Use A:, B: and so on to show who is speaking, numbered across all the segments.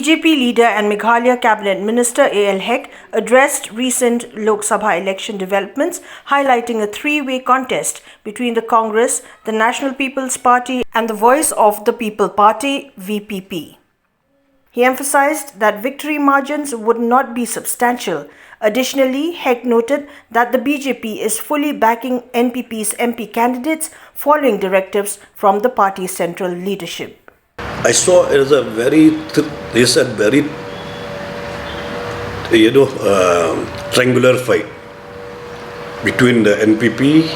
A: BJP leader and Meghalaya Cabinet Minister A.L. Hek addressed recent Lok Sabha election developments, highlighting a three-way contest between the Congress, the National People's Party and the Voice of the People Party (VPP). He emphasized that victory margins would not be substantial. Additionally, Hek noted that the BJP is fully backing NPP's MP candidates following directives from the party's central leadership.
B: I saw it as a very triangular fight between the NPP,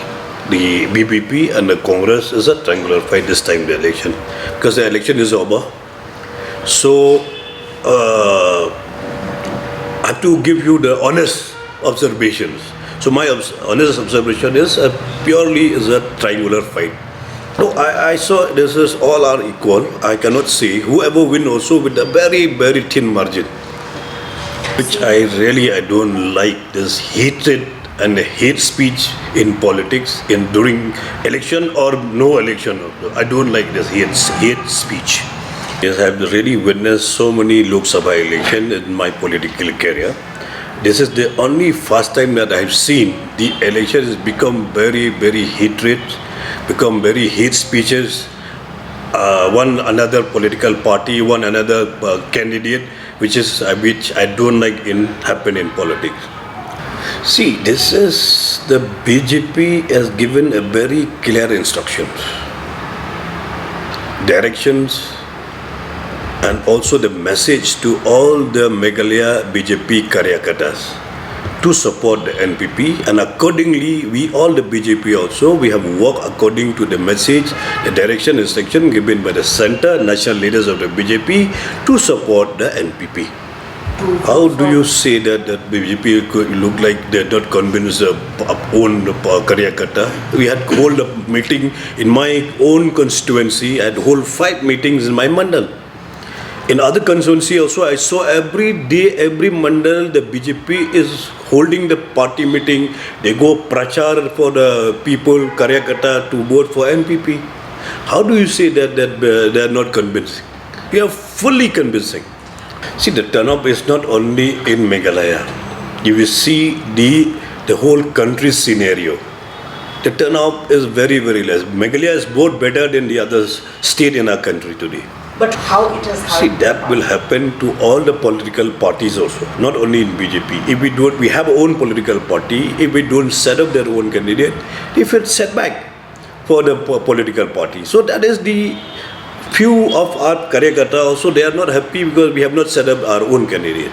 B: the BPP and the Congress. Is a triangular fight this time, the election, because the election is over. So I have to give you the honest observations. So my honest observation is purely is a triangular fight. No, I saw this is all are equal. I cannot say whoever win also with a very, very thin margin, which I don't like this hatred and hate speech in politics during election or no election. I don't like this hate speech. Yes, I have really witnessed so many Lok Sabha elections in my political career. This is the only first time that I have seen the election has become very, very hatred, become very hate speeches, one another political party, one another candidate, which I don't like happen in politics. See, this is the BJP has given a very clear instructions, directions, and also the message to all the Meghalaya BJP Karyakartas to support the NPP, and accordingly we all the BJP also we have worked according to the message, the direction, instruction given by the center national leaders of the BJP to support the NPP. How do you say that BJP could look like they're not convinced of own Karyakarta? We had hold a meeting in my own constituency. I had hold 5 meetings in my mandal. In other constituency also, I saw every day, every mandal, the BJP is holding the party meeting. They go prachar for the people, Karyakarta, to vote for NPP. How do you say that they are not convincing? We are fully convincing. See, the turnout is not only in Meghalaya. You will see the whole country scenario. The turnout is very, very less. Meghalaya is more better than the other state in our country today.
A: But how it has happened?
B: See, that will happen to all the political parties also, not only in BJP. If we have our own political party, if we don't set up their own candidate, if it's setback for the political party. So that is the few of our Karyakarta also, they are not happy because we have not set up our own candidate.